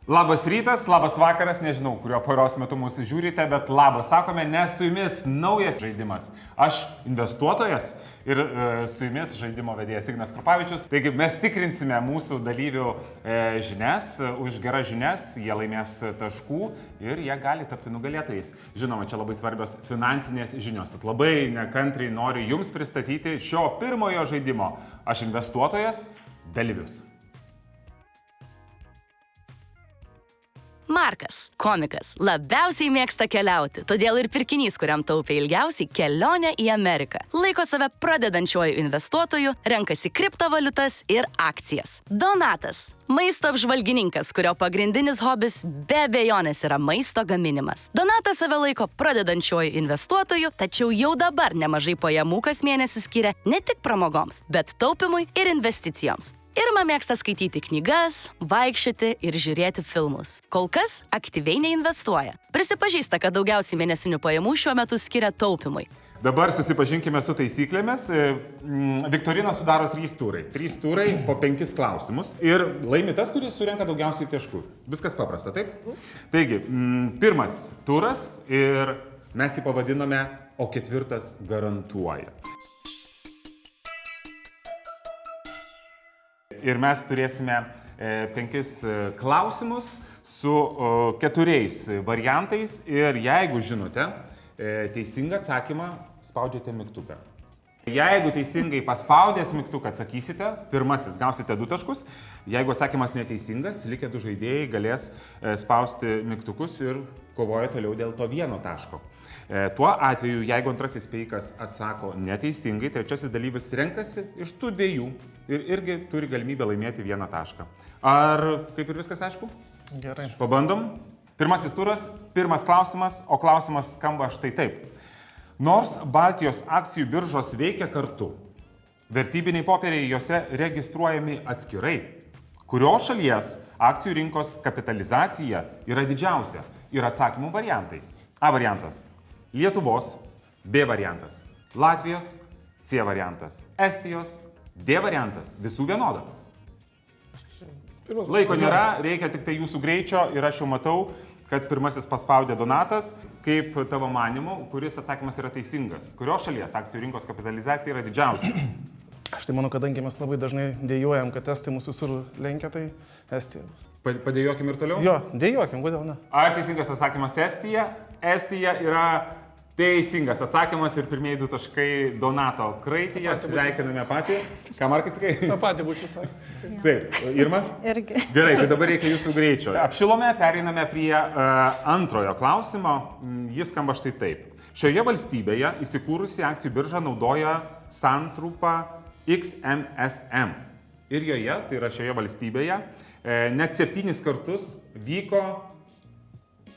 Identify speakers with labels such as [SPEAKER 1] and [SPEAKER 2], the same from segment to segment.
[SPEAKER 1] Labas rytas, labas vakaras, nežinau, kurio paros metu mūsų žiūrite, bet labas sakome, nes su jumis naujas žaidimas. Aš investuotojas ir su jumis žaidimo vedėjas Ignas Krupavičius. Taigi mes tikrinsime mūsų dalyvių žinias, už geras žinias jie laimės taškų ir jie gali tapti nugalėtojais. Žinoma, čia labai svarbios finansinės žinios, tad labai nekantriai noriu jums pristatyti šio pirmojo žaidimo Aš investuotojas dalyvius.
[SPEAKER 2] Markas, komikas, labiausiai mėgsta keliauti, todėl ir pirkinys, kuriam taupė ilgiausiai - kelionė į Ameriką. Laiko save pradedančiuoju investuotoju, renkasi kriptovaliutas ir akcijas. Donatas - maisto apžvalgininkas, kurio pagrindinis hobis be abejonės yra maisto gaminimas. Donatas save laiko pradedančiuoju investuotoju, tačiau jau dabar nemažai pajamų kas mėnesį skiria ne tik pramogoms, bet taupimui ir investicijoms. Irma mėgsta skaityti knygas, vaikščioti ir žiūrėti filmus. Kol kas aktyviai neinvestuoja. Prisipažįsta, kad daugiausiai mėnesinių pajamų šiuo metu skiria taupimui.
[SPEAKER 1] Dabar susipažinkime su taisyklėmis. Viktoriną sudaro 3 turai. 3 turai po 5 klausimus. Ir laimi tas, kuris surenka daugiausiai taškų. Viskas paprasta, taip? Taigi, pirmas turas ir mes jį pavadinome, o 4 garantuoja. Ir mes turėsime 5 klausimus su 4 variantais ir jeigu žinote teisingą atsakymą, spaudžiate mygtuką. Jeigu teisingai paspaudęs mygtuką atsakysite, pirmasis gausite 2 taškus, jeigu atsakymas neteisingas, likę 2 žaidėjai galės spausti mygtukus ir kovoja toliau dėl to 1 taško. Tuo atveju, jeigu antrasis spėjikas atsako neteisingai, trečiasis dalyvis renkasi iš tų 2 ir irgi turi galimybę laimėti 1 tašką. Ar kaip ir viskas aišku?
[SPEAKER 3] Gerai.
[SPEAKER 1] Pabandom. Pirmasis turas, pirmas klausimas, o klausimas skamba štai taip. Nors Baltijos akcijų biržos veikia kartu, vertybiniai popieriai jose registruojami atskirai, kurios šalies akcijų rinkos kapitalizacija yra didžiausia ir atsakymų variantai. A variantas – Lietuvos, B variantas – Latvijos, C variantas – Estijos, D variantas – visų vienoda. Laiko nėra, reikia tik tai jūsų greičio ir aš jau matau, kad pirmasis paspaudė Donatas, kaip tavo manimu, kuris atsakymas yra teisingas. Kurios šalies akcijų rinkos kapitalizacija yra didžiausia?
[SPEAKER 3] Aš tai manau, kadangi mes labai dažnai dėjuojam, kad Estai mūsų visur lenkia, tai Estija bus.
[SPEAKER 1] Padėjokim ir toliau?
[SPEAKER 3] Jo, dėjuokim, kodėl ne?
[SPEAKER 1] Ar teisingas atsakymas Estija? Estija yra teisingas atsakymas ir pirmieji 2 taškai Donato kraityje. Sveikiname patį. Ką Markai sakai?
[SPEAKER 3] Ta pati būčiau sakęs.
[SPEAKER 1] Taip, Irma?
[SPEAKER 4] Irgi.
[SPEAKER 1] Gerai, tai dabar reikia jūsų greičio. Apšilome, pereiname prie antrojo klausimo. Jis skamba štai taip. Šioje valstybėje įsikūrusi akcijų birža naudoja santrupą XMSM. Ir joje, tai yra šioje valstybėje, net 7 kartus vyko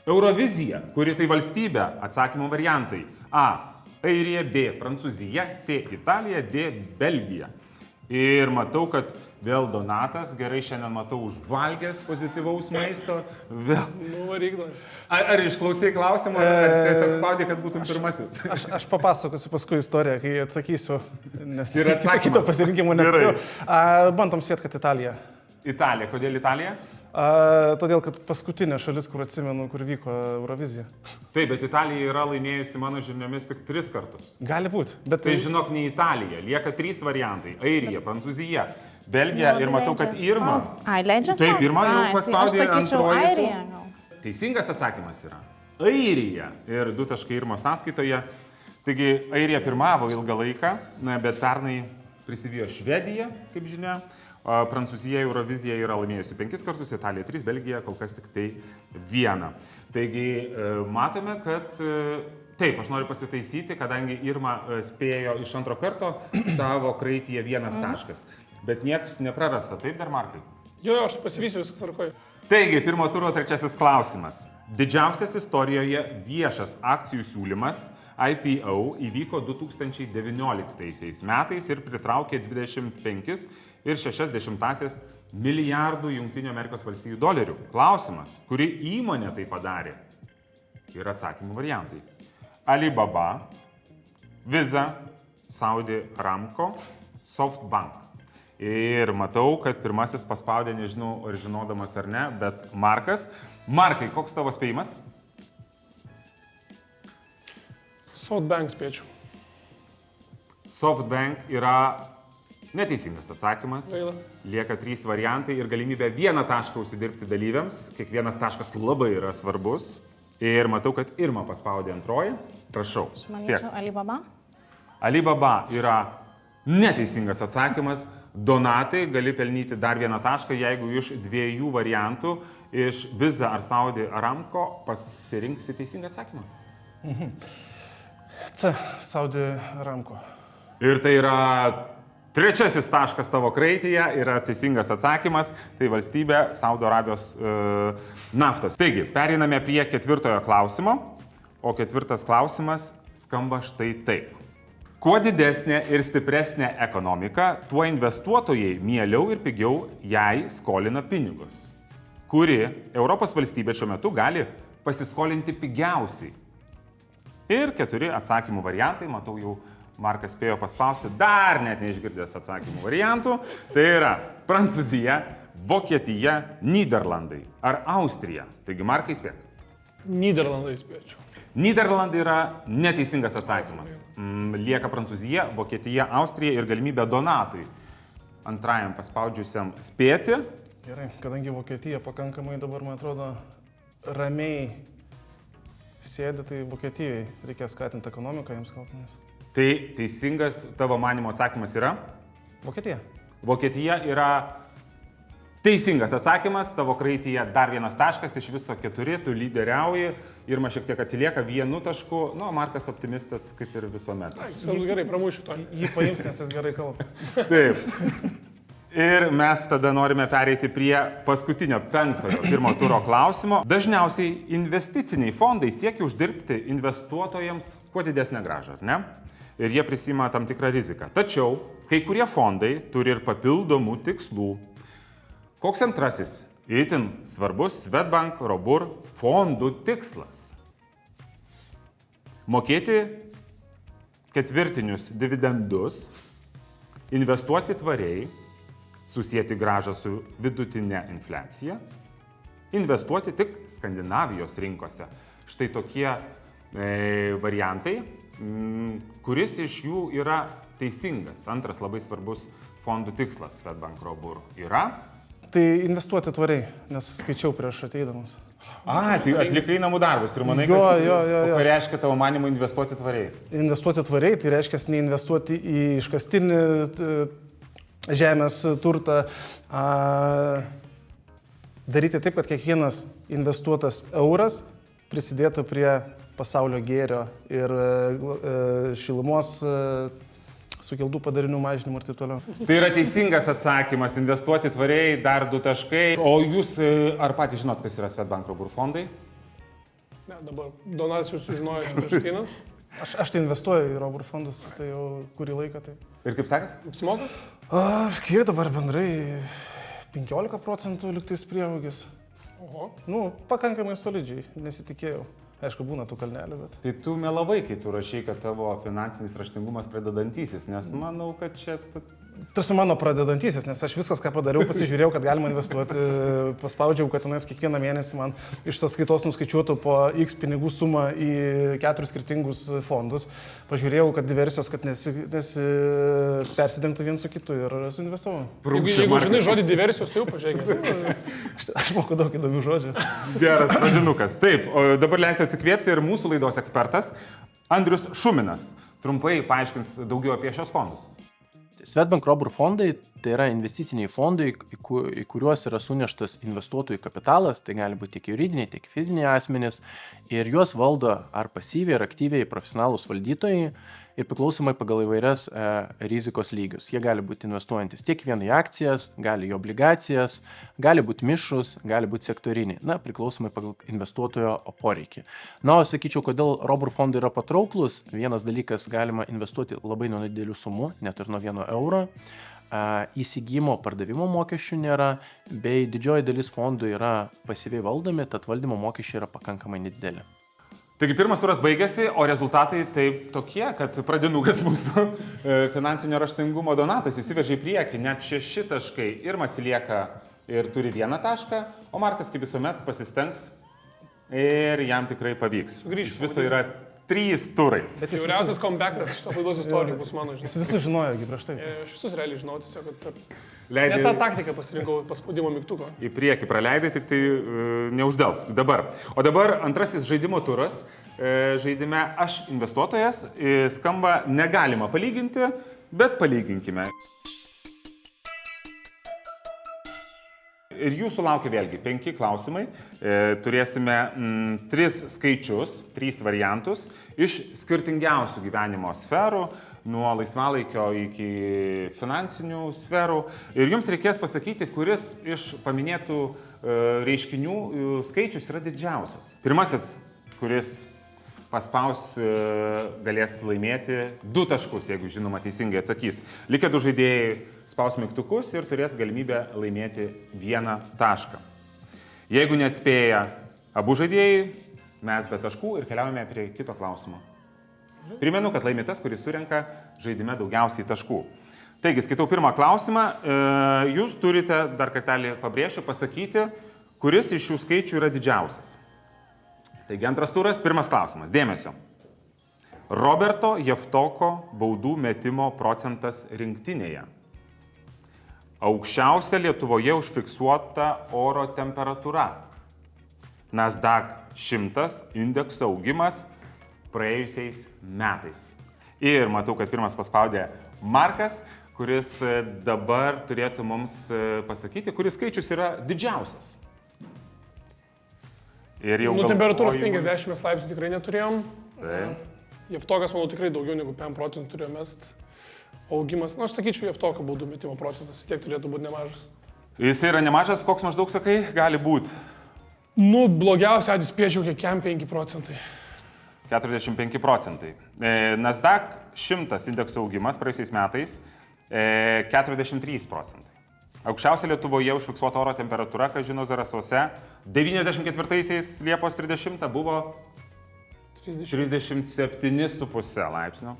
[SPEAKER 1] Eurovizija, kuri tai valstybė, atsakymų variantai. A. Airija, B. Prancūzija, C. Italija, D. Belgija. Ir matau, kad vėl Donatas, gerai šiandien matau užvalgęs pozityvaus maisto. Vėl.
[SPEAKER 3] Varyklas.
[SPEAKER 1] Ar išklausai klausimą, ar tiesiog spaudė, kad būtum pirmasis?
[SPEAKER 3] Aš papasakosiu paskui istoriją, kai atsakysiu, nes
[SPEAKER 1] Ir atsakymas.
[SPEAKER 3] kito pasirinkimo neturiu. Bandom spėti, kad Italija.
[SPEAKER 1] Italija. Kodėl Italija?
[SPEAKER 3] Todėl, kad paskutinė šalis, kur atsimenu, kur vyko Eurovizija.
[SPEAKER 1] Taip, bet Italija yra laimėjusi mano žiniomis tik 3 kartus.
[SPEAKER 3] Gali būti, bet
[SPEAKER 1] Tai žinok, ne Italija. Lieka 3 variantai. Airija, Prancūzija, Belgija ir matau, kad Irma.
[SPEAKER 4] Ai, leidžias.
[SPEAKER 1] Taip, Irma jau paspaudė antroji.
[SPEAKER 4] Airija.
[SPEAKER 1] Teisingas atsakymas yra Airija. Ir 2 taškai Irmo sąskaitoje. Taigi Airija pirmavo ilgą laiką, bet pernai prisivijo Švediją, kaip žinia. Prancūzija Euroviziją yra laimėjusi 5 kartus, Italija 3, Belgija kol kas tik tai 1. Taigi matome, kad taip, aš noriu pasitaisyti, kadangi Irma spėjo iš antro karto, tavo kraityje 1 taškas. Bet niekas neprarasta, taip dar Markai?
[SPEAKER 3] Jo, aš pasivysiu, viskas tvarkoju.
[SPEAKER 1] Taigi, pirmo turo 3 klausimas. Didžiausias istorijoje viešas akcijų siūlymas IPO įvyko 2019 metais ir pritraukė 25,6 milijardų JAV. Klausimas, kuri įmonė tai padarė? Ir atsakymų variantai. Alibaba, Visa, Saudi Aramco, SoftBank. Ir matau, kad pirmasis paspaudė, nežinau, ar žinodamas ar ne, bet Markas. Markai, koks tavo spėjimas?
[SPEAKER 4] SoftBank spėčiau.
[SPEAKER 1] SoftBank yra neteisingas atsakymas.
[SPEAKER 4] Gaila.
[SPEAKER 1] Lieka 3 variantai ir galimybė 1 tašką užsidirbti dalyviams. Kiekvienas taškas labai yra svarbus. Ir matau, kad Irma paspaudė antroji. Prašau, spėk.
[SPEAKER 5] Manyčiau, Alibaba.
[SPEAKER 1] Alibaba yra neteisingas atsakymas. Donatai, gali pelnyti dar 1 tašką, jeigu iš 2 variantų, iš Visa ar Saudi Aramco pasirinksi teisingą atsakymą.
[SPEAKER 3] C. Saudi Aramco.
[SPEAKER 1] Ir tai yra 3 taškas tavo kraityje, yra teisingas atsakymas, tai valstybė Saudo Arabijos naftos. Taigi, pereiname prie 4 klausimo, o 4 klausimas skamba štai taip. Kuo didesnė ir stipresnė ekonomika, tuo investuotojai mieliau ir pigiau jai skolina pinigus. Kuri Europos valstybė šiuo metu gali pasiskolinti pigiausiai? Ir 4 atsakymų variantai, matau jau Markas spėjo paspausti, dar net neišgirdęs atsakymų variantų. Tai yra Prancūzija, Vokietija, Nyderlandai ar Austrija. Taigi Markai spėk.
[SPEAKER 4] Nyderlandai spėčiau.
[SPEAKER 1] Nyderlandai yra neteisingas atsakymas. Lieka Prancūzija, Vokietija, Austrija ir galimybė Donatui antrajam paspaudžiusiam spėti.
[SPEAKER 3] Gerai, kadangi Vokietija pakankamai dabar, man atrodo, ramiai sėdi, tai Vokietijai reikės skatinti ekonomiką, jiems kaltinės.
[SPEAKER 1] Tai teisingas tavo manimo atsakymas yra?
[SPEAKER 3] Vokietija.
[SPEAKER 1] Vokietija yra teisingas atsakymas, tavo kraityje dar 1 taškas, iš viso 4, tu lyderiauji, Irma šiek tiek atsilieka 1 tašku, nu, Markas optimistas kaip ir visuomet.
[SPEAKER 4] Jums gerai, pramušiu to.
[SPEAKER 3] Jį paims, nes jis gerai kalba.
[SPEAKER 1] Taip. Ir mes tada norime pereiti prie paskutinio 5 pirmo turo klausimo. Dažniausiai investiciniai fondai siekia uždirbti investuotojams kuo didesnę grąžą, ar ne? Ir jie prisima tam tikrą riziką. Tačiau kai kurie fondai turi ir papildomų tikslų. Koks antrasis itin svarbus Swedbank Robur fondų tikslas? Mokėti ketvirtinius dividendus, investuoti tvariai, susijęti grąžą su vidutinė infliacija, investuoti tik Skandinavijos rinkose. Štai tokie variantai, kuris iš jų yra teisingas. Antras labai svarbus fondų tikslas Swedbank Robur yra.
[SPEAKER 3] Tai investuoti tvariai, nes skaičiau prieš ateidamas.
[SPEAKER 1] Tai atlikai namų darbus ir manai,
[SPEAKER 3] Jo.
[SPEAKER 1] ką reiškia tavo manimu investuoti tvariai?
[SPEAKER 3] Investuoti tvariai, tai reiškia neinvestuoti į iškastinį žemės turtą, daryti taip, kad kiekvienas investuotas euras prisidėtų prie pasaulio gėrio ir šilumos sukeltų padarinių mažinimų ir taip toliau.
[SPEAKER 1] Tai yra teisingas atsakymas, investuoti tvariai, dar 2 taškai. O jūs ar patys žinot, kas yra Swedbank Robur fondai?
[SPEAKER 4] Ne, dabar Donatas jūs sužinojo prieš ateinant.
[SPEAKER 3] Aš tai investuoju į Robur fondus, tai jau kurį laiką tai.
[SPEAKER 1] Ir kaip sekas?
[SPEAKER 4] Apsimoka?
[SPEAKER 3] Kiek dabar bendrai 15% liktais prieaugis.
[SPEAKER 4] Oho.
[SPEAKER 3] Nu, pakankamai solidžiai, nesitikėjau. Aišku, būna tų kalnelių, bet...
[SPEAKER 1] Tai tu melavai, kai tu rašai, kad tavo finansinis raštingumas pradedantysis, nes manau, kad čia...
[SPEAKER 3] Tarsi mano pradedantysis, nes aš viskas, ką padariau, pasižiūrėjau, kad galima investuoti, paspaudžiau, kad tenais kiekvieną mėnesį man iš sąskaitos nuskaičiuotų po X pinigų sumą į 4 skirtingus fondus. Pažiūrėjau, kad diversijos, kad persidengtų vien su kitu ir suinvestavau.
[SPEAKER 4] Jeigu žinai žodį diversijos, tai jau pažiūrėkime.
[SPEAKER 3] Aš moku daug įdomių žodžių.
[SPEAKER 1] Geras pradinukas. Taip, o dabar leisiu atsikvėpti ir mūsų laidos ekspertas Andrius Šuminas trumpai paaiškins daugiau apie šios fondus.
[SPEAKER 6] Swedbank Robur fondai tai yra investiciniai fondai, į kuriuos yra suneštas investuotojų kapitalas, tai gali būti tiek juridiniai, tiek fiziniai asmenys, ir juos valdo ar pasyviai, ar aktyviai profesionalūs valdytojai ir priklausomai pagal įvairias rizikos lygius. Jie gali būti investuojantis tiek vienai akcijas, gali į obligacijas, gali būti mišrus, gali būti sektoriniai, priklausomai pagal investuotojo poreikį. O sakyčiau, kodėl Robur fondai yra patrauklus, vienas dalykas, galima investuoti labai nuo nedidelių sumų, net ir nuo 1 euro. Įsigymo pardavimo mokesčių nėra, bei didžioji dalis fondų yra pasyviai valdomi, tad valdymo mokesčiai yra pakankamai nedideli.
[SPEAKER 1] Taigi pirmas turas baigėsi, o rezultatai taip tokie, kad pradinukas mūsų finansinio raštingumo Donatas įsivežė į priekį, net 6 taškai. Irma atsilieka ir turi 1 tašką, o Markas kaip visuomet pasistengs ir jam tikrai pavyks.
[SPEAKER 4] Sugrįš,
[SPEAKER 1] Iš viso yra 3 turai.
[SPEAKER 4] Bet jauriausias comebackas šito laidos istorijų bus mano, žinai.
[SPEAKER 3] Jis visus žinojo, kaip prieš tai.
[SPEAKER 4] Aš visus realiai žinau, tiesiog, kad
[SPEAKER 1] Leidai
[SPEAKER 4] ne tą taktiką pasirinkau paspaudimo mygtuko.
[SPEAKER 1] į priekį, praleidai, tik tai neuždels. O dabar antrasis žaidimo turas. Žaidime Aš investuotojas skamba negalima palyginti, bet palyginkime. Ir jūsų laukia vėlgi 5 klausimai. Turėsime 3 skaičius, 3 variantus iš skirtingiausių gyvenimo sferų, nuo laisvalaikio iki finansinių sferų. Ir jums reikės pasakyti, kuris iš paminėtų reiškinių skaičius yra didžiausias. Pirmasis, kuris paspaus, galės laimėti 2 taškus, jeigu žinoma teisingai atsakys. Likę 2 žaidėjai spaus mygtukus ir turės galimybę laimėti 1 tašką. Jeigu neatspėja abu žaidėjai, mes be taškų ir keliaujame prie kito klausimo. Primenu, kad laimi tas, kuris surenka žaidime daugiausiai taškų. Taigi, skaitau pirmą klausimą. Jūs turite, dar kartelį pabrėšiu, pasakyti, kuris iš šių skaičių yra didžiausias. Taigi, antras turas, pirmas klausimas. Dėmesio. Roberto Javtoko baudų metimo procentas rinktinėje. Aukščiausia Lietuvoje užfiksuota oro temperatūra. Nasdaq 100 indekso augimas praėjusiais metais. Ir matau, kad pirmas paspaudė Markas, kuris dabar turėtų mums pasakyti, kuris skaičius yra didžiausias.
[SPEAKER 4] Temperatūros 50 laipsnių tikrai neturėjom.
[SPEAKER 1] Taip.
[SPEAKER 4] Javtokas, manau, tikrai daugiau negu 5% turėjo mest. Augimas, aš sakyčiau, Javtoko baudų metimo procentas vis tiek turėtų būti nemažas.
[SPEAKER 1] Jis yra nemažas, koks maždaug sakai, gali būti.
[SPEAKER 4] Blogiausia atveju spėčiau, kiek 5%.
[SPEAKER 1] 45%. Nasdaq 100 indekso augimas praėjusiais metais 43%. Aukščiausia Lietuvoje užfiksuota oro temperatūra, ką žino Zarasuose, 94-aisiais Liepos 30 buvo 37,5 laipsnio.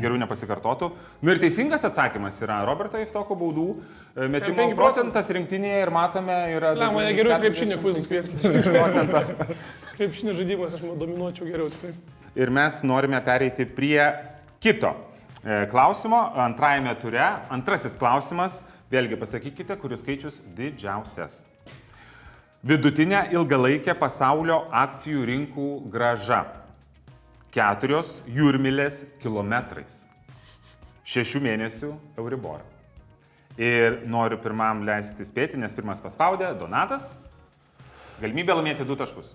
[SPEAKER 1] Geriau nepasikartotų. Ir teisingas atsakymas yra Roberto Javtoko baudų metimo procentas rinktinėje ir matome yra...
[SPEAKER 4] Mane geriau krepšinio kvizus kvieskite. Krepšinio žaidimas aš dominuočiau geriau tikrai.
[SPEAKER 1] Ir mes norime pereiti prie kito klausimo. Antrajame ture, antrasis klausimas, vėlgi pasakykite, kuris skaičius didžiausias. Vidutinė ilgalaikė pasaulio akcijų rinkų grąža. 4 jūrmilės kilometrais. 6 mėnesių Euribor. Ir noriu pirmam leisti spėti, nes pirmas paspaudė Donatas. Galimybė laimėti 2 taškus.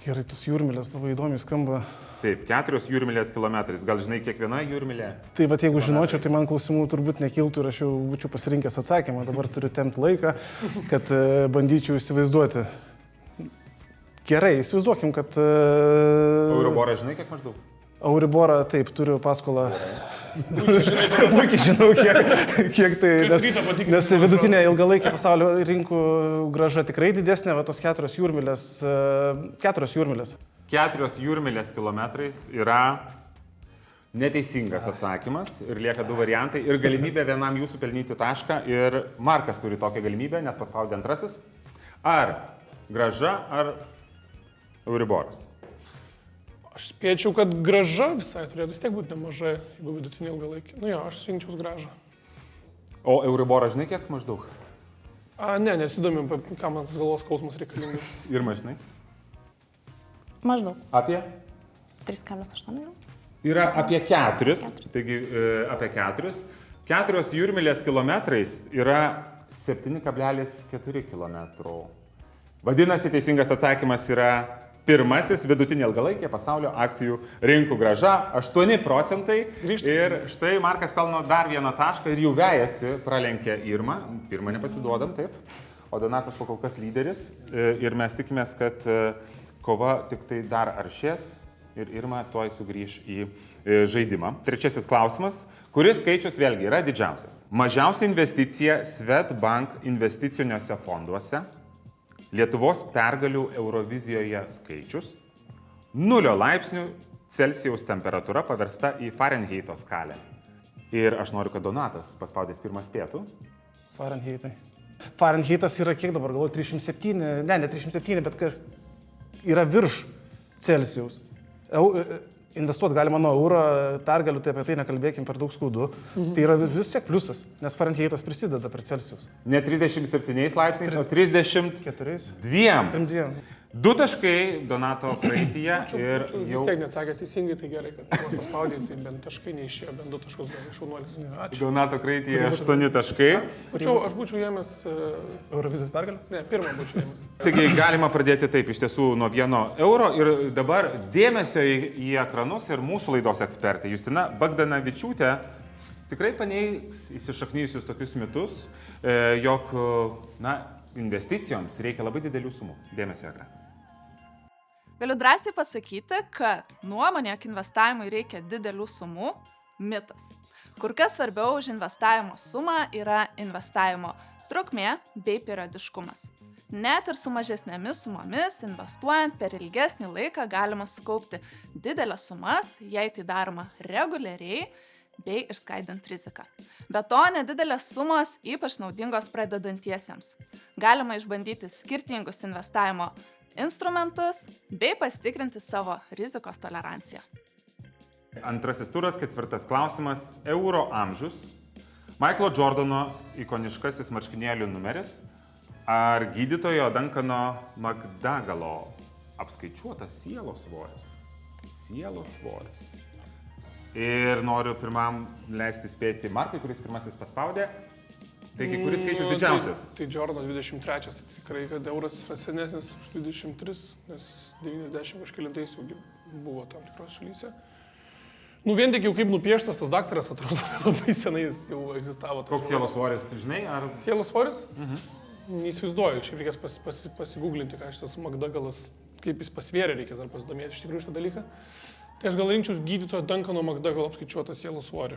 [SPEAKER 3] Gerai, tas jūrmilės labai įdomiai skamba.
[SPEAKER 1] Taip, 4 jūrmilės kilometrais. Gal žinai, kiekviena jūrmilė?
[SPEAKER 3] Tai bet jeigu žinočiau, tai man klausimų turbūt nekiltų ir aš jau būčiau pasirinkęs atsakymą. Dabar turiu tempti laiką, kad bandyčiau įsivaizduoti. Gerai, įsivaizduokim, kad...
[SPEAKER 1] Euriborą žinai, kiek maždaug?
[SPEAKER 3] Euriborą, taip, turiu paskolą. Puikiai žinau, kiek tai... Nes vidutinė ilgalaikė pasaulio rinkų grąža tikrai didesnė, va tos 4 jūrmilės. 4 jūrmilės.
[SPEAKER 1] 4 jūrmilės kilometrais yra neteisingas atsakymas ir lieka 2 variantai ir galimybė vienam jūsų pelnyti tašką ir Markas turi tokią galimybę, nes paspaudė antrasis. Ar grąža, ar Euriboras?
[SPEAKER 4] Aš spėčiau, kad grąža visai turėtų vis tiek būti nemažai, jeigu vidutinė ilgalaikė. Nu jo, aš surinkčiau grąžą.
[SPEAKER 1] O Euriborą žinai kiek maždaug?
[SPEAKER 4] Ne, nesidomim, ką man tas galvos skausmas reikalingas.
[SPEAKER 1] Ir mažinai?
[SPEAKER 5] Maždaug.
[SPEAKER 1] Apie?
[SPEAKER 5] 3,8 gal?
[SPEAKER 1] Yra apie 4, taigi apie 4. 4 jūrmilės kilometrais yra 7,4 km. Vadinasi, teisingas atsakymas yra pirmasis vidutinė ilgalaikė pasaulio akcijų rinkų grąža 8%. Ir štai Markas pelno dar 1 tašką ir jau vejasi, pralenkė Irmą. Pirmą nepasiduodam, taip. O Donatas po kol kas lyderis. Ir mes tikimės, kad kova tik tai dar aršės. Ir Irma tuoj sugrįš į žaidimą. Trečiasis klausimas. Kuris skaičius vėlgi yra didžiausias? Mažiausia investicija Swedbank investiciniuose fonduose. Lietuvos pergalių Eurovizijoje skaičius, 0 laipsnių Celsijaus temperatūra paversta į Fahrenheito skalę. Ir aš noriu, kad Donatas paspaudęs pirmą spėtų.
[SPEAKER 3] Fahrenheitai. Fahrenheitas yra kiek dabar, galvoju, 307, ne 307, bet yra virš Celsijaus. Investuoti galima nuo euro, pergalių, tai apie tai nekalbėkim per daug skaudu. Tai yra vis tiek pliusas, nes Fahrenheitas prisideda prie Celsijaus.
[SPEAKER 1] Ne 37 laipsniais, o 32. 2 taškai Donato kraityje ir
[SPEAKER 4] Vis
[SPEAKER 1] jau...
[SPEAKER 4] tiek neatsakęs teisingai, tai gerai, kad paspaudė, tai bent taškai neišėjo, bent 2 taškus gavai, šaunuolis. Ačiū.
[SPEAKER 1] Donato kraityje 8 taškai.
[SPEAKER 4] Aš būčiau jėmės...
[SPEAKER 3] Eurovizijos pergalę?
[SPEAKER 4] Ne, pirmą būčiau jėmės.
[SPEAKER 1] Taigi galima pradėti taip, iš tiesų, nuo 1 euro ir dabar dėmesio į ekranus ir mūsų laidos ekspertai. Justina Bagdanavičiūtė tikrai paneigs įsišaknyjusius tokius mitus, jog, investicijoms reikia labai didelių sumų. Dėmesio ekraną.
[SPEAKER 7] Galiu drąsiai pasakyti, kad nuomonė, jog investavimui reikia didelių sumų – mitas. Kur kas svarbiau už investavimo sumą yra investavimo trukmė bei periodiškumas. Net ir su mažesnėmis sumomis investuojant per ilgesnį laiką galima sukaupti didelės sumas, jei tai daroma reguliariai bei išskaidant riziką. Be to, nedidelės sumos ypač naudingos pradedantiesiems. Galima išbandyti skirtingus investavimo instrumentus bei pasitikrinti savo rizikos toleranciją.
[SPEAKER 1] Antrasis turas, 4 klausimas. Euro amžius. Michaelo Jordano ikoniškasis marškinėlių numeris. Ar gydytojo Duncano McDougalo apskaičiuotas sielos svoris? Sielos svoris. Ir noriu pirmam leisti spėti Markui, kuris pirmasis paspaudė. Taigi, kuris skaičius didžiausias?
[SPEAKER 4] Tai Jordanas 23, tai tikrai, kad euras yra senesnis už 23, nes 90 kažkelintais jau buvo tam tikros šalyse. Vien tik jau kaip nupieštas tas daktaras, atrodo, labai senai jis jau egzistavo.
[SPEAKER 1] Koks sielos svoris, tu žinai? Ar...
[SPEAKER 4] Sielos svoris? Neįsivaizduoju, šiaip reikės pasigūglinti, ką šitas McDouglas, kaip jis pasvėrė, reikės dar pasidomėti iš tikrųjų šitą dalyką. Tai aš gal rinkčiau gydytojo Duncano McDougalo apskaičiuotą sielos svorį.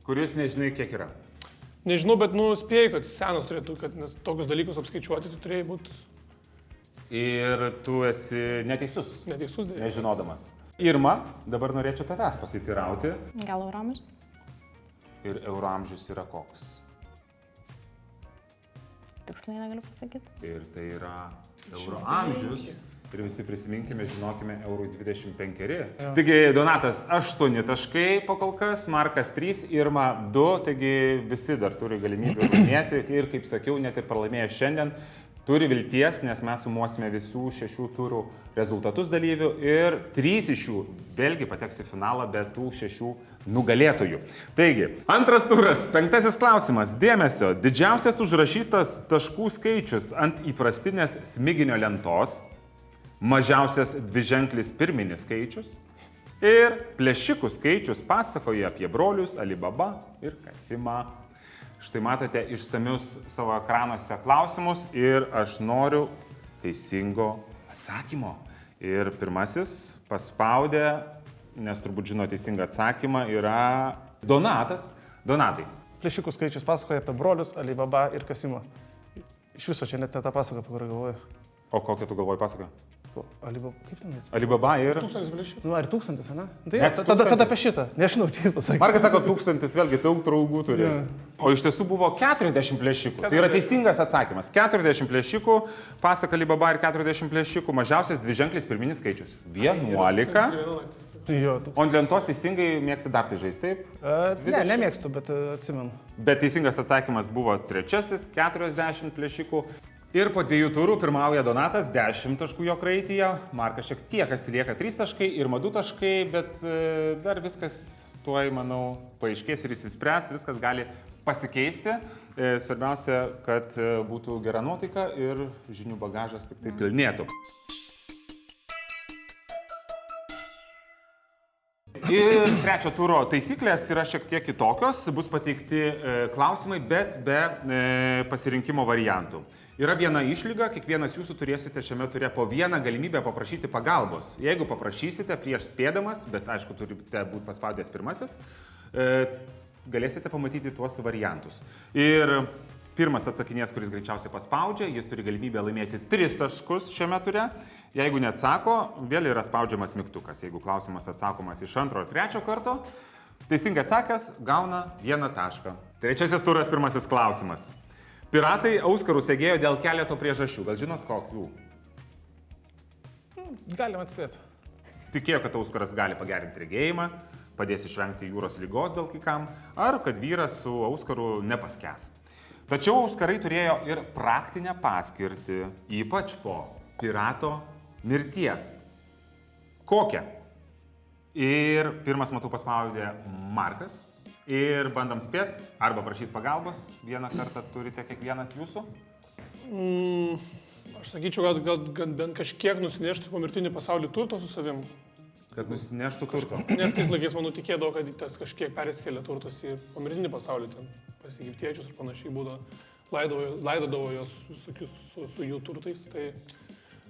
[SPEAKER 1] Kuris nežinai, kiek yra?
[SPEAKER 4] Nežinau, bet spėjau, kad senas turėtų, nes tokius dalykus apskaičiuoti, tai turėjai būti...
[SPEAKER 1] Ir tu esi neteisus.
[SPEAKER 4] Neteisus dėja.
[SPEAKER 1] Nežinodamas. Irma, dabar norėčiau tavęs pasitirauti.
[SPEAKER 5] Gal euramžis?
[SPEAKER 1] Ir euroamžius yra koks?
[SPEAKER 5] Tiksliai negaliu pasakyti.
[SPEAKER 1] Ir tai yra euroamžius. Ir visi prisiminkime, žinokime, eurų 25. Ja. Taigi, Donatas 8 taškai po kol kas, Markas 3, Irma 2, taigi visi dar turi galimybę laimėti. Ir, kaip sakiau, net ir pralaimėję šiandien, turi vilties, nes mes sumuosime visų 6 turų rezultatus dalyvių ir 3 iš jų vėlgi pateks į finalą be tų 6 nugalėtojų. Taigi, antras turas, 5 klausimas. Dėmesio, didžiausias užrašytas taškų skaičius ant įprastinės smiginio lentos, mažiausias dviženklis pirminis skaičius ir plėšikų skaičius pasakoja apie brolius Alibaba ir Kasimą. Štai matote išsamius savo ekranuose klausimus ir aš noriu teisingo atsakymo. Ir pirmasis paspaudė, nes turbūt žino teisingą atsakymą, yra Donatas. Donatai.
[SPEAKER 3] Plėšikų skaičius pasakoja apie brolius Alibaba ir Kasimą. Iš viso čia net ne tą pasaką, apie kurią galvoju.
[SPEAKER 1] O kokią tu galvoji pasaką?
[SPEAKER 3] Alibaba, kaip ten jis?
[SPEAKER 1] Alibaba ir...
[SPEAKER 4] 1000 plėšikų.
[SPEAKER 3] Ar 1000, ne? Tai tada apie šitą. Nežinau, čia jis pasakė.
[SPEAKER 1] Markas sako 1000, vėlgi daug draugų turi. O iš tiesų buvo 40 plėšikų. Tai yra teisingas atsakymas. 40 plėšikų, pasaka Alibaba ir 40 plėšikų, mažiausias dviženklis pirminis skaičius. 11. O ant lentos teisingai mėgsti dar tai žaisti, taip?
[SPEAKER 3] Ne, nemėgstu, bet atsimenu.
[SPEAKER 1] Bet teisingas atsakymas buvo 3, 40 plėšikų. Ir po 2 turų pirmauja Donatas, 10 taškų jo kraityje, Markas šiek tiek atsilieka 3 taškai ir 2 taškai, bet dar viskas tuoj, manau, paaiškės ir išsispręs, viskas gali pasikeisti. Svarbiausia, kad būtų gera nuotaika ir žinių bagažas tik tai pilnėtų. Ir 3 turo taisyklės yra šiek tiek kitokios, bus pateikti klausimai, bet be pasirinkimo variantų. Yra viena išlyga, kiekvienas jūsų turėsite šiame ture po vieną galimybę paprašyti pagalbos. Jeigu paprašysite prieš spėdamas, bet aišku turite būti paspaudęs pirmasis, galėsite pamatyti tuos variantus. Ir Pirmas atsakinės, kuris greičiausiai paspaudžia, jis turi galimybę laimėti 3 taškus šiame ture. Jeigu neatsako, vėl yra spaudžiamas mygtukas. Jeigu klausimas atsakomas iš 2 ar 3 karto, teisingai atsakęs gauna 1 tašką. Trečiasis turas, pirmasis klausimas. Piratai auskarų segėjo dėl keleto priežasčių. Gal žinot kokių?
[SPEAKER 3] Galima atspėti.
[SPEAKER 1] Tikėjo, kad auskaras gali pagerinti regėjimą, padės išvengti jūros lygos gal kai kam, ar kad vyras su auskaru nepaskęs. Tačiau auskarai turėjo ir praktinę paskirtį, ypač po pirato mirties. Kokią? Ir pirmas, matau, paspaudė Markas. Ir bandom spėti, arba prašyti pagalbos. Vieną kartą turite kiekvienas jūsų.
[SPEAKER 4] Aš sakyčiau, kad bent kažkiek nusineštų pomirtinį pasaulį turto su savim.
[SPEAKER 1] Kad nusineštų turto.
[SPEAKER 4] Nes tais laikais, manau, tikėdavo, kad tas kažkiek persikėlė turtus į pomirtinį pasaulį, ten pas egiptiečius ir panašiai būdavo, laidodavo jos visokius su jų turtais. Tai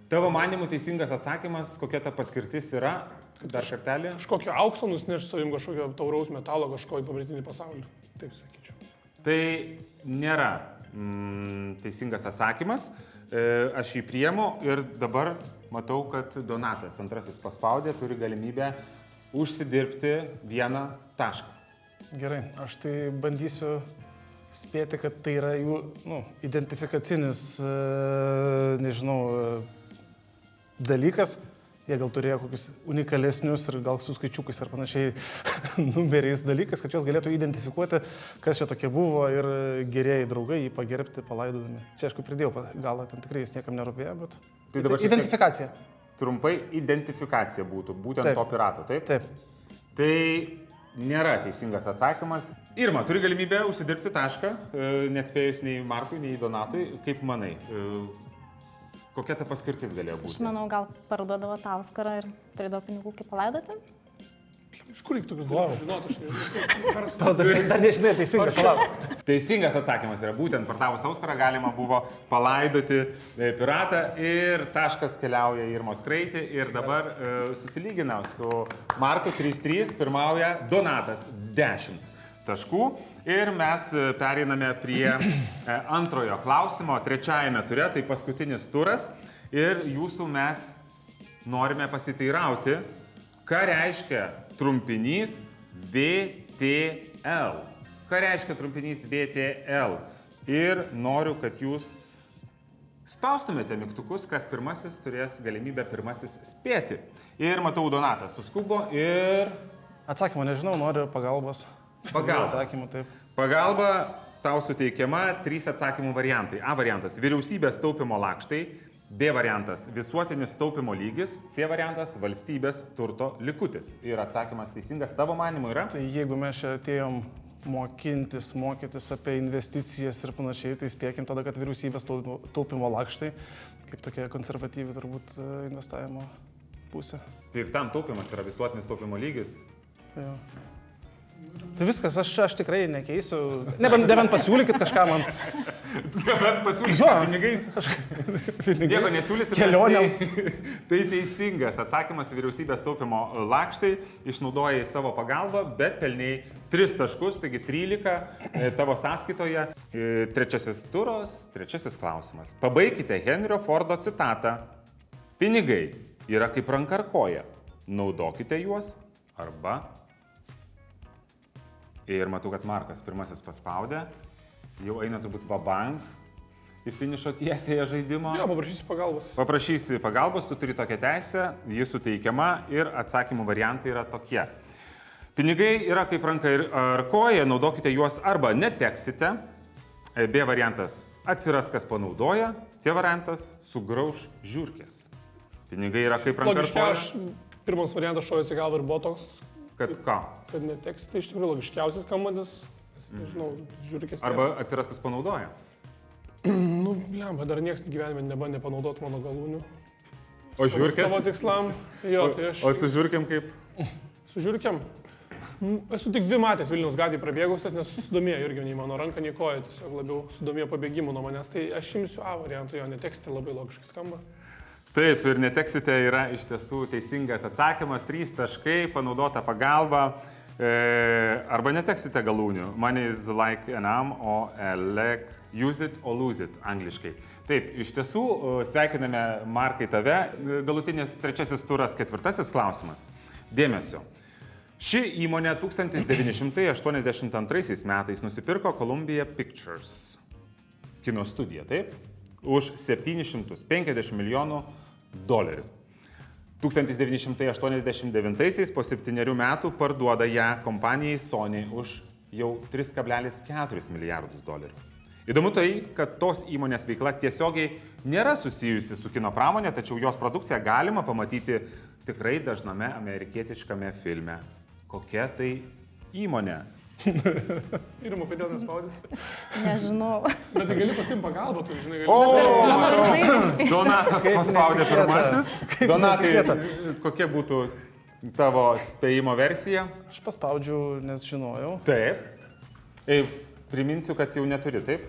[SPEAKER 1] Tavo manimų teisingas atsakymas, kokia ta paskirtis yra, dar kartelį?
[SPEAKER 4] kažkokio aukso nusineš savim, kažkokio tauraus metalo, kažko į pomirtinį pasaulį. Taip sakyčiau.
[SPEAKER 1] Tai nėra teisingas atsakymas. Aš jį priemu ir dabar matau, kad Donatas antrasis paspaudė, turi galimybę užsidirbti 1 tašką.
[SPEAKER 3] Gerai, aš tai bandysiu spėti, kad tai yra jų identifikacinis, dalykas. Jie gal turėjo kokius unikalesnius ir gal su skaičiukais ar panašiai numeriais dalykas, kad juos galėtų identifikuoti, kas čia tokie buvo ir gerieji draugai jį pagerbti palaidodami. Čia aišku pridėjau galą, ten tikrai jis niekam nerūpėjo, bet...
[SPEAKER 1] Tai dabar
[SPEAKER 3] identifikacija.
[SPEAKER 1] Trumpai identifikacija būtų, būtent
[SPEAKER 3] Taip.
[SPEAKER 1] to pirato, taip?
[SPEAKER 3] Taip.
[SPEAKER 1] Tai nėra teisingas atsakymas. Irma, turi galimybę užsidirbti tašką, neatspėjus nei Markui, nei Donatui. Kaip manai, kokia ta paskirtis galėjo būti?
[SPEAKER 5] Aš manau, gal parduodavo tą auskarą ir turėdavo pinigų kaip palaidoti.
[SPEAKER 4] Iš kur reikia tokius dalykus žinoti, aš nežinau.
[SPEAKER 3] Dar nežinai, teisingas. Palauk.
[SPEAKER 1] Teisingas atsakymas yra būtent pardavus auskarą galima buvo palaidoti piratą ir taškas keliauja į Irmos kraitį ir dabar susilygina su Marku 3-3, pirmauja Donatas 10 taškų ir mes pereiname prie antrojo klausimo, trečiajame ture, tai paskutinis turas ir jūsų mes norime pasiteirauti, ką reiškia trumpinys VTL. Ką reiškia trumpinys VTL? Ir noriu, kad jūs spaustumėte mygtukus, kas pirmasis turės galimybę pirmasis spėti. Ir matau, Donatas suskubo ir...
[SPEAKER 3] Atsakymą nežinau, noriu pagalbos. Atsakymų, taip.
[SPEAKER 1] Pagalba tau suteikiama 3 atsakymų variantai. A variantas – vyriausybės taupimo lakštai. B variantas – visuotinis taupimo lygis. C variantas – valstybės turto likutis. Ir atsakymas teisingas tavo manimu yra?
[SPEAKER 3] Tai jeigu mes čia atėjom mokytis apie investicijas ir panašiai, tai spėkim tada, kad vyriausybės taupimo lakštai, kaip tokia konservatyvi turbūt investavimo pusė.
[SPEAKER 1] Tai ir tam taupimas yra visuotinis taupimo lygis.
[SPEAKER 3] Jo. Tai viskas, aš tikrai nekeisiu. Nebent pasiūlykit kažką man.
[SPEAKER 1] Nebent pasiūlykit pinigais. Nieko nesiūlysim.
[SPEAKER 3] Kelionėm.
[SPEAKER 1] Tai teisingas atsakymas vyriausybės taupimo lakštai. Išnaudojai savo pagalbą, bet pelniai 3 taškus, taigi 13 tavo sąskaitoje. Trečiasis turas, trečiasis klausimas. Pabaikite Henrio Fordo citatą. Pinigai yra kaip ranka ar koja. Naudokite juos arba... Ir matau, kad Markas pirmasis paspaudė, jau eina turbūt vabank į finišo tiesėje žaidimo.
[SPEAKER 4] Jo, paprašysi pagalbos.
[SPEAKER 1] Paprašysi pagalbos, tu turi tokią teisę, ji suteikiama ir atsakymų variantai yra tokie. Pinigai yra kaip ranka ar koja, naudokite juos arba neteksite. B variantas – atsiras, kas panaudoja. C variantas – sugrauš žiurkės. Pinigai yra kaip ranka ar koja.
[SPEAKER 4] Pirmas variantas šovėsi galva ir buvo toks.
[SPEAKER 1] Kad ką?
[SPEAKER 4] Kad neteks, tai iš tikrųjų logiškiausias skambantis, nežinau, žiūrikės.
[SPEAKER 1] Arba atsiras, kas panaudoja.
[SPEAKER 4] Nu, blemba, dar niekas gyvenime nebandė panaudoti mano galūnių.
[SPEAKER 1] O žiūrkė?
[SPEAKER 4] Savo tikslam. Jo, tai aš.
[SPEAKER 1] O su žiūrkėm kaip?
[SPEAKER 4] Su žiūrkėm? Esu tik 2 matęs Vilniaus gatvėje prabėgusias, nes susidomėjo irgi nei mano ranka, nei koja, tiesiog labiau susidomėjo pabėgimų nuo manęs. Tai aš imsiu A variantą, jo, neteksti labai logiškai skamba.
[SPEAKER 1] Taip, ir neteksite yra iš tiesų teisingas atsakymas, 3 taškai, panaudota pagalba. Arba neteksite galūnių. Money is like an arm, o a leg. Use it or lose it angliškai. Taip, iš tiesų sveikiname Markai tave. Galutinis 3 turas, 4 klausimas. Dėmesio. Ši įmonė 1982 metais nusipirko Columbia Pictures kino studiją, taip? Už $750 milijonų. 1989 po 7 metų parduoda ją kompanijai Sony už jau $3,4 milijardus. Įdomu tai, kad tos įmonės veikla tiesiogiai nėra susijusi su kino pramonė, tačiau jos produkciją galima pamatyti tikrai dažname amerikietiškame filme. Kokia tai įmonė?
[SPEAKER 4] Irma, kodėl nespaudė?
[SPEAKER 5] Nežinau.
[SPEAKER 4] Bet tai gali pasimti pagalbą, tu žinai, gali.
[SPEAKER 1] Donatas paspaudė pirmasis. Donatai, kokia būtų tavo spėjimo versija?
[SPEAKER 3] Aš paspaudžiau, nes žinojau.
[SPEAKER 1] Taip. Priminsiu, kad jau neturi, taip?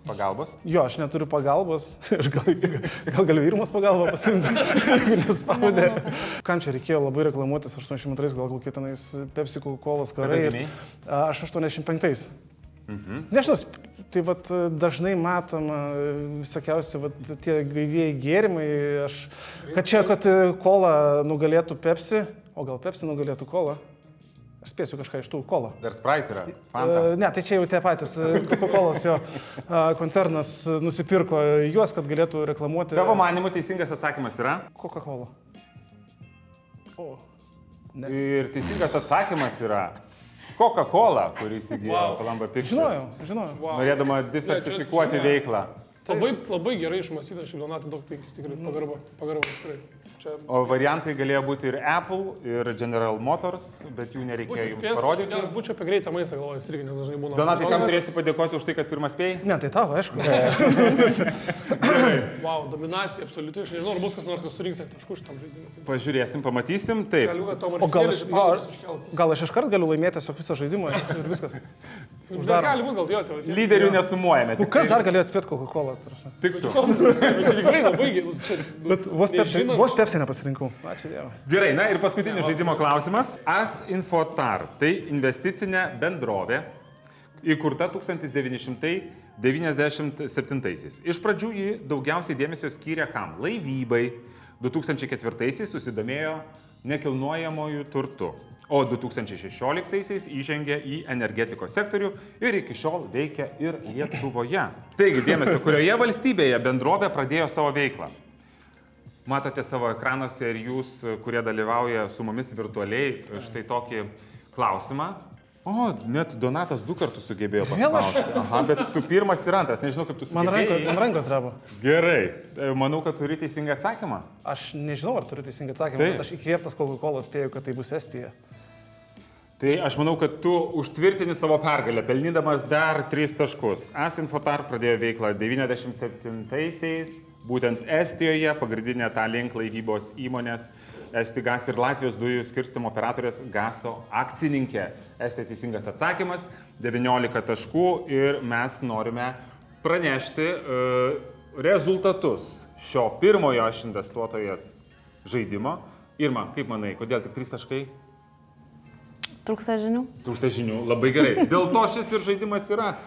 [SPEAKER 1] Pagalbos?
[SPEAKER 3] Jo, aš neturiu pagalbos. Aš gal galiu Irmos pagalbą pasimti, jeigu nespaudė. Kam čia reikėjo labai reklamuotis 82, gal kokie tenais Pepsi, Coca-Cola karai. Aš 85. Nežinau, tai vat dažnai matom visokiausi tie gaivieji gėrimai. Kad Cola nugalėtų Pepsi, o gal Pepsi nugalėtų Cola. Aš spėsiu kažką iš tų Cola.
[SPEAKER 1] Dar Sprite yra. Fanta.
[SPEAKER 3] Ne, tai čia jau tie patys Coca-Colos jo koncernas nusipirko juos, kad galėtų reklamuoti.
[SPEAKER 1] Tavo manimu teisingas atsakymas yra?
[SPEAKER 3] Coca-Cola. O. Ne.
[SPEAKER 1] Ir teisingas atsakymas yra Coca-Cola, kurį įsigijo Columbia Pictures.
[SPEAKER 3] Žinojau.
[SPEAKER 4] Wow.
[SPEAKER 1] Norėdama diversifikuoti veiklą.
[SPEAKER 4] Labai gerai išmąstyta, šiaip Donatai daug penkis, tikrai pagarba tikrai.
[SPEAKER 1] O variantai galėjo būti ir Apple, ir General Motors, bet jų nereikėjo jums parodyti.
[SPEAKER 4] Aš būčiau apie greitą maistą galvojęs irgi, nes dažnai būna.
[SPEAKER 1] Donatai, kam turėsi padėkoti už tai, kad pirmas spėjai?
[SPEAKER 3] Ne, tai tavo, aišku.
[SPEAKER 4] Wow, dominacija, absoliuti. Aš nežinau, ar bus kas nors, kas surinks taškų šitam žaidimui.
[SPEAKER 1] Pažiūrėsim, pamatysim. Taip.
[SPEAKER 3] O gal aš iškart galiu laimėti tiesiog visą žaidimą ir viskas.
[SPEAKER 4] Gali būti, gal jo.
[SPEAKER 1] Lyderių nesumuojame.
[SPEAKER 3] Kas dar galėjo atspėti Coca-Cola?
[SPEAKER 1] Tik tu.
[SPEAKER 4] Tikrai labai gilus čia.
[SPEAKER 3] Bet vos Pepsi nepasirinkau. Ačiū Dievui.
[SPEAKER 1] Gerai, na ir paskutinis žaidimo klausimas. As Infotar - tai investicinė bendrovė, įkurta 1997. Iš pradžių ji daugiausiai dėmesio skyrė kam? Laivybai. 2004 susidomėjo nekilnojamojų turtų, o 2016 įžengė į energetikos sektorių ir iki šiol veikia ir Lietuvoje. Taigi, dėmesio, kurioje valstybėje bendrovė pradėjo savo veiklą? Matote savo ekranuose ir jūs, kurie dalyvauja su mumis virtualiai, štai tokį klausimą. O, net Donatas 2 kartus sugebėjo paspausti. Aha, bet tu pirmas ir antras, nežinau, kaip tu sugebėjai.
[SPEAKER 3] Man rankos dreba.
[SPEAKER 1] Gerai, manau, kad turi teisingą atsakymą.
[SPEAKER 3] Aš nežinau, ar turiu teisingą atsakymą, bet aš įkvėptas Coca-Cola spėjau, kad tai bus Estija.
[SPEAKER 1] Tai aš manau, kad tu užtvirtini savo pergalę, pelnydamas dar 3 taškus. As Infotar pradėjo veiklą 97-aisiais, būtent Estijoje, pagrindinė Tallink laivybos įmonės Estigas ir Latvijos dujų skirstymo operatorės Gaso akcininkė. Estija teisingas atsakymas, 19 taškų ir mes norime pranešti rezultatus šio pirmojo aš investuotojas žaidimo. Irma, kaip manai, kodėl tik 3 taškai?
[SPEAKER 5] Trūksta žinių.
[SPEAKER 1] Trūksta žinių, labai gerai. Dėl to šis ir žaidimas yra.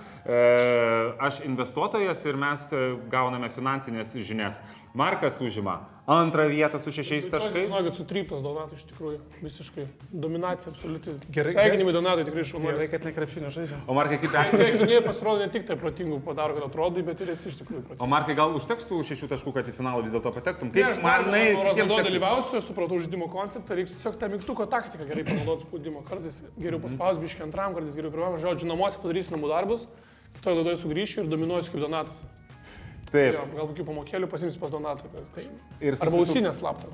[SPEAKER 1] Aš investuotojas ir mes gauname finansinės žinias. Markas užima 2 vietą su 6 taškais.
[SPEAKER 4] Žinokit, sutryptas Donatų iš tikrųjų, visiškai. Dominacija absoliuti.
[SPEAKER 3] Gerai.
[SPEAKER 4] Sveikinimai Donatai tikrai šaunuolis.
[SPEAKER 3] Gerai, kad ne krepšinio žaidžia.
[SPEAKER 1] O Markai kaip
[SPEAKER 4] Jie pasirodo ne tik tai protingų padaro, kad atrodai, bet ir esi iš tikrųjų protingas.
[SPEAKER 1] O Markai, gal užteks tų 6 taškų, kad į finalą vis dėlto patektum? Kaip
[SPEAKER 4] Aš
[SPEAKER 1] manai, kitiems
[SPEAKER 4] dalyvausiu, supratau žaidimo konceptą, reikia tiesiog tą mygtuko taktiką gerai panaudoti spaudimo. Kartais geriau paspaus biškį antram, kartais geriau pirmam. Žodžiu, namuose padarysiu namų darbus, kitoje laidoje sugrįšiu ir dominuosiu kaip Donatas.
[SPEAKER 1] Taip.
[SPEAKER 4] Jo, gal kokių pamokėlių pasimsiu pas Donatą.
[SPEAKER 1] Ir
[SPEAKER 4] arba ausinę slaptą.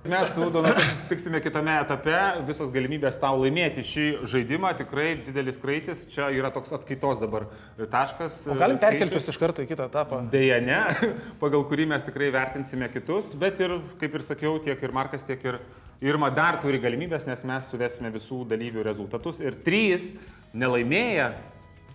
[SPEAKER 1] Mes su Donatu susitiksime kitame etape, visos galimybės tau laimėti šį žaidimą, tikrai didelis kraitis, čia yra toks atskaitos dabar taškas.
[SPEAKER 3] O galim perkeltis iš karto į kitą etapą?
[SPEAKER 1] Deja ne, pagal kurį mes tikrai vertinsime kitus, bet ir, kaip ir sakiau, tiek ir Markas, tiek ir Irma dar turi galimybės, nes mes suvesime visų dalyvių rezultatus ir 3 nelaimėję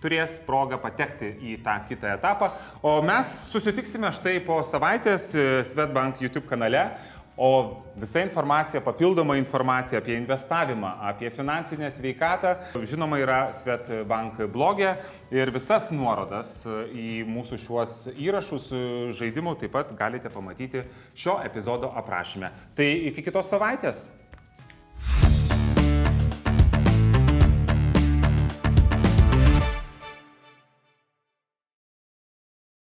[SPEAKER 1] turės progą patekti į tą kitą etapą. O mes susitiksime štai po savaitės Swedbank YouTube kanale O visa informacija, papildoma informacija apie investavimą, apie finansinę sveikatą, žinoma, yra Swedbank bloge ir visas nuorodas į mūsų šiuos įrašus žaidimų taip pat galite pamatyti šio epizodo aprašyme. Tai iki kitos savaitės.